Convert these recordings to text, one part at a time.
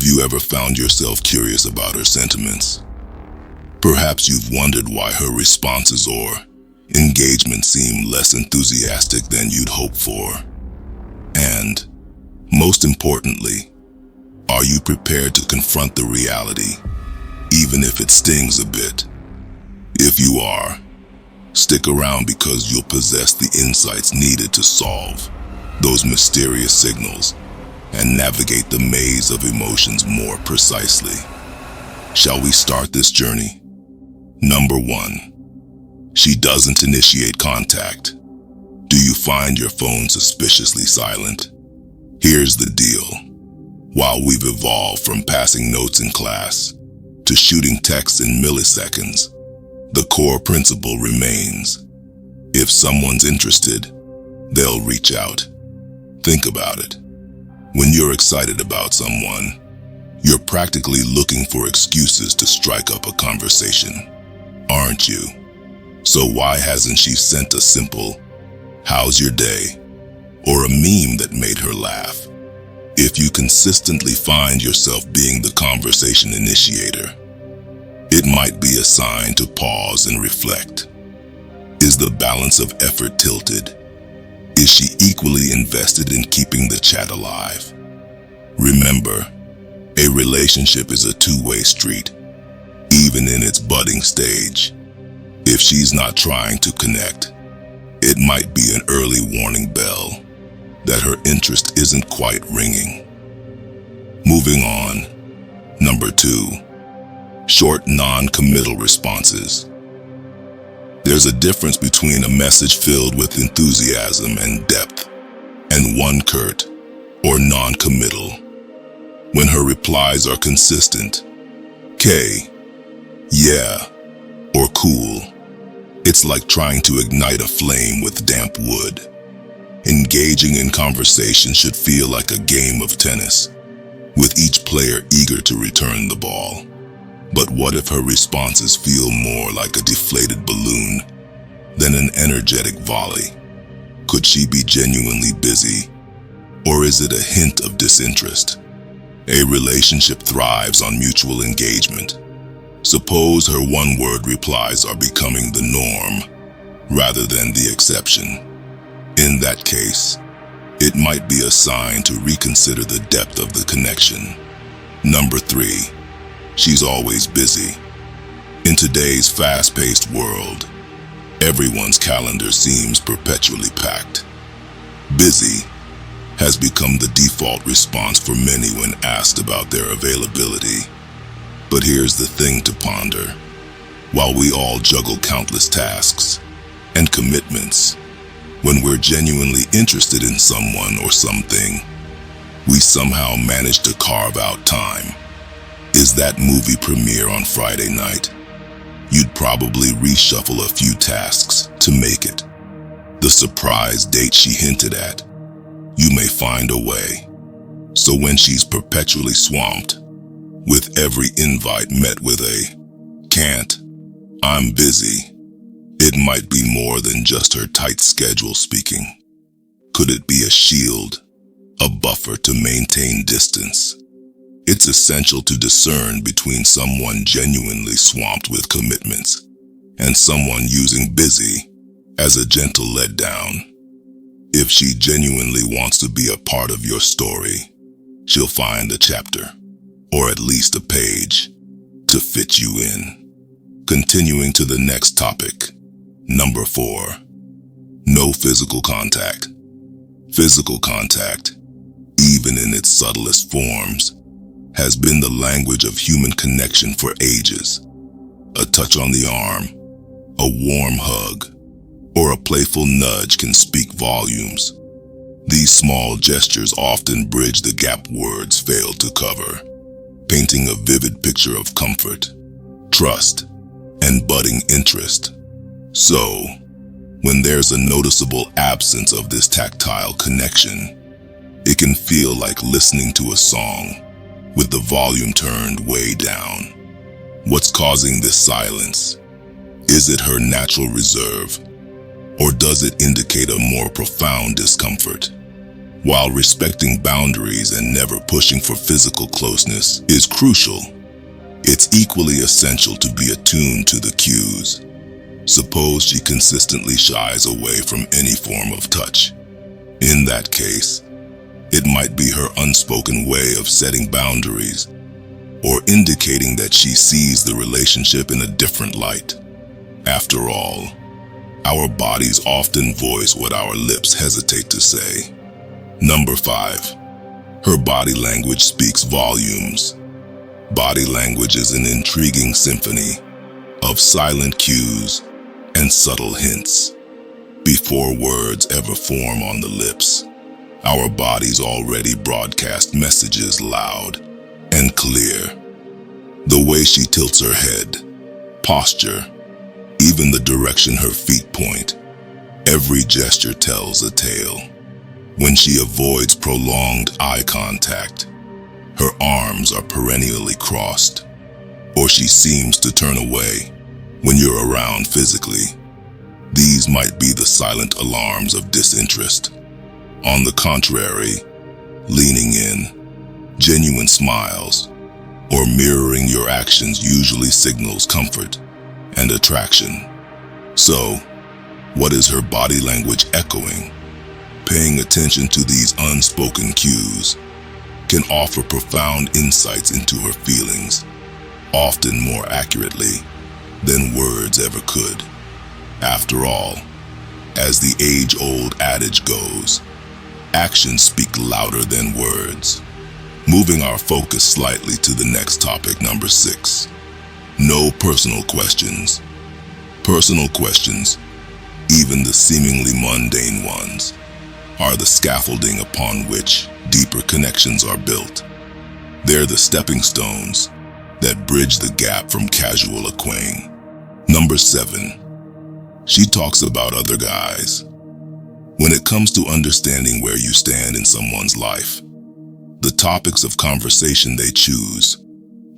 Have you ever found yourself curious about her sentiments? Perhaps you've wondered why her responses or engagement seem less enthusiastic than you'd hoped for. And, most importantly, are you prepared to confront the reality, even if it stings a bit? If you are, stick around because you'll possess the insights needed to solve those mysterious signals and navigate the maze of emotions more precisely. Shall we start this journey? Number 1. She doesn't initiate contact. Do you find your phone suspiciously silent? Here's the deal. While we've evolved from passing notes in class to shooting texts in milliseconds, the core principle remains. If someone's interested, they'll reach out. Think about it. When you're excited about someone, you're practically looking for excuses to strike up a conversation, aren't you? So why hasn't she sent a simple, "How's your day?" or a meme that made her laugh? If you consistently find yourself being the conversation initiator, it might be a sign to pause and reflect. Is the balance of effort tilted? Is she equally invested in keeping the chat alive? Remember, a relationship is a two-way street, even in its budding stage. If she's not trying to connect, it might be an early warning bell that her interest isn't quite ringing. Moving on. Number 2. Short, non-committal responses. There's a difference between a message filled with enthusiasm and depth and one curt or non-committal. When her replies are consistent, "K," "Yeah," or "Cool," it's like trying to ignite a flame with damp wood. Engaging in conversation should feel like a game of tennis, with each player eager to return the ball. But what if her responses feel more like a deflated balloon than an energetic volley? Could she be genuinely busy, or is it a hint of disinterest? A relationship thrives on mutual engagement. Suppose her one-word replies are becoming the norm rather than the exception. In that case, it might be a sign to reconsider the depth of the connection. Number 3. She's always busy. In today's fast-paced world, everyone's calendar seems perpetually packed. Busy has become the default response for many when asked about their availability. But here's the thing to ponder. While we all juggle countless tasks and commitments, when we're genuinely interested in someone or something, we somehow manage to carve out time. Is that movie premiere on Friday night? You'd probably reshuffle a few tasks to make it. The surprise date she hinted at, you may find a way. So when she's perpetually swamped, with every invite met with a "Can't, I'm busy," it might be more than just her tight schedule speaking. Could it be a shield, a buffer to maintain distance? It's essential to discern between someone genuinely swamped with commitments and someone using busy as a gentle letdown. If she genuinely wants to be a part of your story, she'll find a chapter, or at least a page, to fit you in. Continuing to the next topic. Number 4. No physical contact. Physical contact, even in its subtlest forms, has been the language of human connection for ages. A touch on the arm, a warm hug, or a playful nudge can speak volumes. These small gestures often bridge the gap words failed to cover, painting a vivid picture of comfort, trust, and budding interest. So, when there's a noticeable absence of this tactile connection, it can feel like listening to a song with the volume turned way down. What's causing this silence? Is it her natural reserve, or does it indicate a more profound discomfort? While respecting boundaries and never pushing for physical closeness is crucial, it's equally essential to be attuned to the cues. Suppose she consistently shies away from any form of touch. In that case, it might be her unspoken way of setting boundaries or indicating that she sees the relationship in a different light. After all, our bodies often voice what our lips hesitate to say. Number 5. Her body language speaks volumes. Body language is an intriguing symphony of silent cues and subtle hints. Before words ever form on the lips, our bodies already broadcast messages loud and clear. The way she tilts her head, posture, even the direction her feet point, every gesture tells a tale. When she avoids prolonged eye contact, her arms are perennially crossed, or she seems to turn away when you're around physically, these might be the silent alarms of disinterest. On the contrary, leaning in, genuine smiles, or mirroring your actions usually signals comfort and attraction. So, what is her body language echoing? Paying attention to these unspoken cues can offer profound insights into her feelings, often more accurately than words ever could. After all, as the age-old adage goes, actions speak louder than words. Moving our focus slightly to the next topic, number 6. No personal questions. Personal questions, even the seemingly mundane ones, are the scaffolding upon which deeper connections are built. They're the stepping stones that bridge the gap from casual acquaintance. Number 7. She talks about other guys. When it comes to understanding where you stand in someone's life, the topics of conversation they choose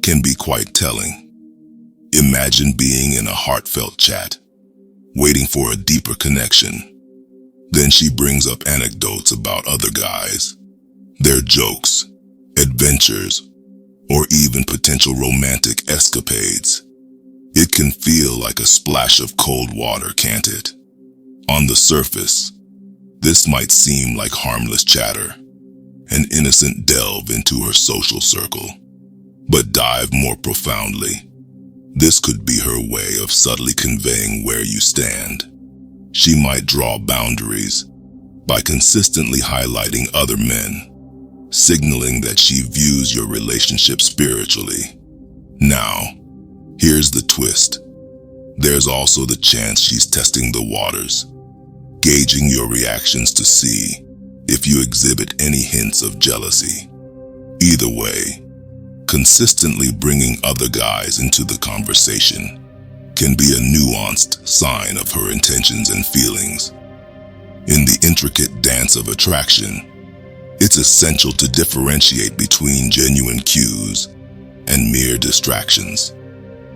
can be quite telling. Imagine being in a heartfelt chat, waiting for a deeper connection. Then she brings up anecdotes about other guys, their jokes, adventures, or even potential romantic escapades. It can feel like a splash of cold water, can't it? On the surface, this might seem like harmless chatter, an innocent delve into her social circle. But dive more profoundly. This could be her way of subtly conveying where you stand. She might draw boundaries by consistently highlighting other men, signaling that she views your relationship spiritually. Now, here's the twist. There's also the chance she's testing the waters, gauging your reactions to see if you exhibit any hints of jealousy. Either way, consistently bringing other guys into the conversation can be a nuanced sign of her intentions and feelings. In the intricate dance of attraction, it's essential to differentiate between genuine cues and mere distractions.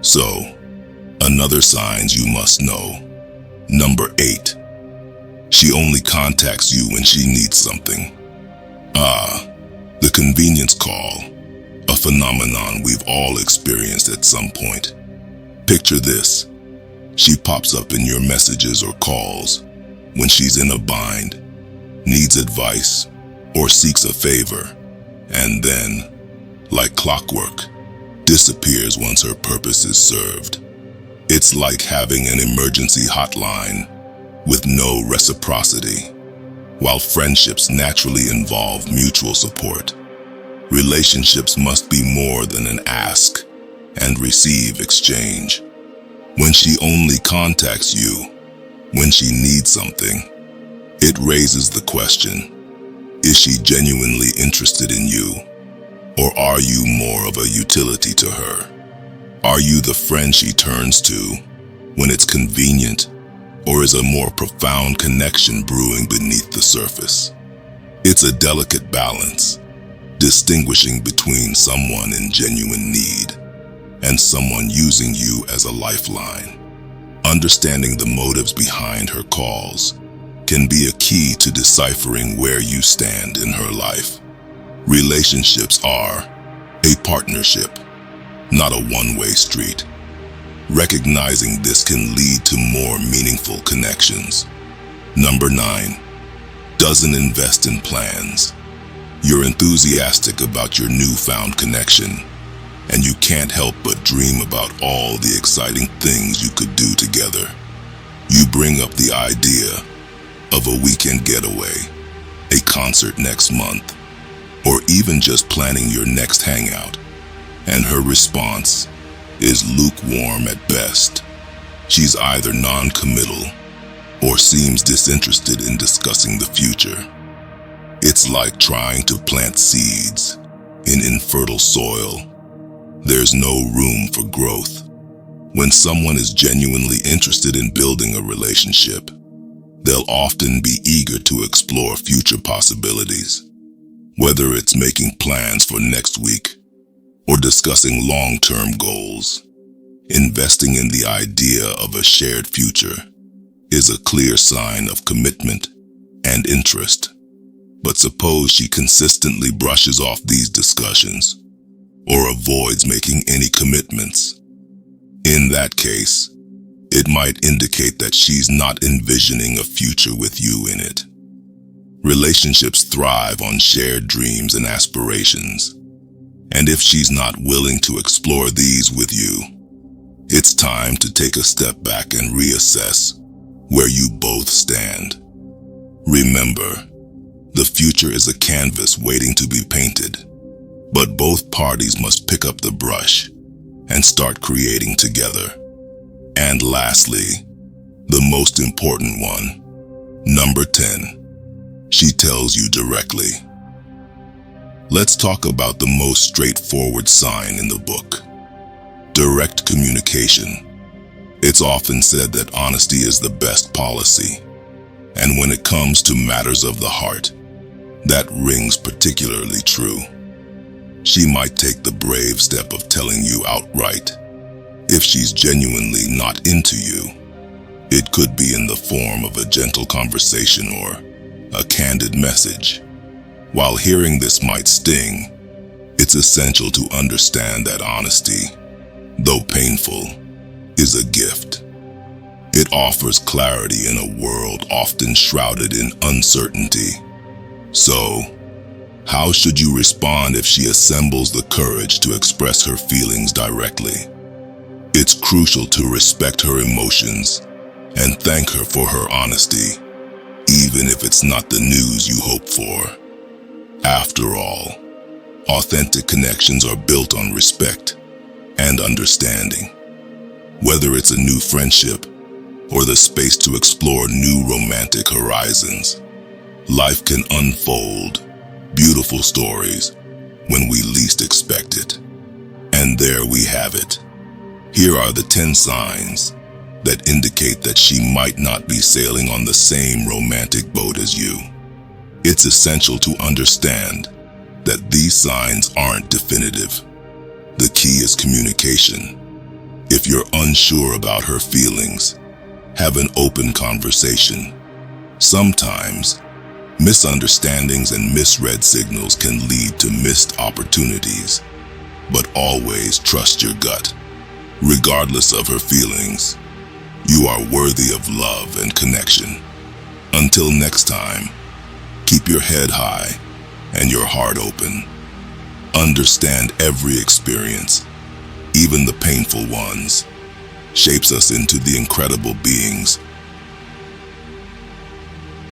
So, another signs you must know. Number 8. She only contacts you when she needs something. The convenience call, a phenomenon we've all experienced at some point. Picture this. She pops up in your messages or calls when she's in a bind, needs advice, or seeks a favor, and then, like clockwork, disappears once her purpose is served. It's like having an emergency hotline with no reciprocity. While friendships naturally involve mutual support, relationships must be more than an ask and receive exchange. When she only contacts you when she needs something, it raises the question, is she genuinely interested in you? Or are you more of a utility to her? Are you the friend she turns to when it's convenient, or is a more profound connection brewing beneath the surface? It's a delicate balance, distinguishing between someone in genuine need and someone using you as a lifeline. Understanding the motives behind her calls can be a key to deciphering where you stand in her life. Relationships are a partnership, not a one-way street. Recognizing this can lead to more meaningful connections. Number 9, doesn't invest in plans. You're enthusiastic about your newfound connection, and you can't help but dream about all the exciting things you could do together. You bring up the idea of a weekend getaway, a concert next month, or even just planning your next hangout, and her response is lukewarm at best. She's either non-committal or seems disinterested in discussing the future. It's like trying to plant seeds in infertile soil. There's no room for growth. When someone is genuinely interested in building a relationship, they'll often be eager to explore future possibilities. Whether it's making plans for next week or discussing long-term goals, investing in the idea of a shared future is a clear sign of commitment and interest. But suppose she consistently brushes off these discussions or avoids making any commitments. In that case, it might indicate that she's not envisioning a future with you in it. Relationships thrive on shared dreams and aspirations, and if she's not willing to explore these with you, it's time to take a step back and reassess where you both stand. Remember, the future is a canvas waiting to be painted, but both parties must pick up the brush and start creating together. And lastly, the most important one, number 10, she tells you directly. Let's talk about the most straightforward sign in the book: direct communication. It's often said that honesty is the best policy, and when it comes to matters of the heart, that rings particularly true. She might take the brave step of telling you outright if she's genuinely not into you. It could be in the form of a gentle conversation or a candid message. While hearing this might sting, it's essential to understand that honesty, though painful, is a gift. It offers clarity in a world often shrouded in uncertainty. So, how should you respond if she assembles the courage to express her feelings directly? It's crucial to respect her emotions and thank her for her honesty, even if it's not the news you hope for. After all, authentic connections are built on respect and understanding. Whether it's a new friendship or the space to explore new romantic horizons, life can unfold beautiful stories when we least expect it. And there we have it. Here are the 10 signs that indicate that she might not be sailing on the same romantic boat as you. It's essential to understand that these signs aren't definitive. The key is communication. If you're unsure about her feelings, have an open conversation. Sometimes, misunderstandings and misread signals can lead to missed opportunities, but always trust your gut. Regardless of her feelings, you are worthy of love and connection. Until next time, keep your head high and your heart open. Understand every experience, even the painful ones, shapes us into the incredible beings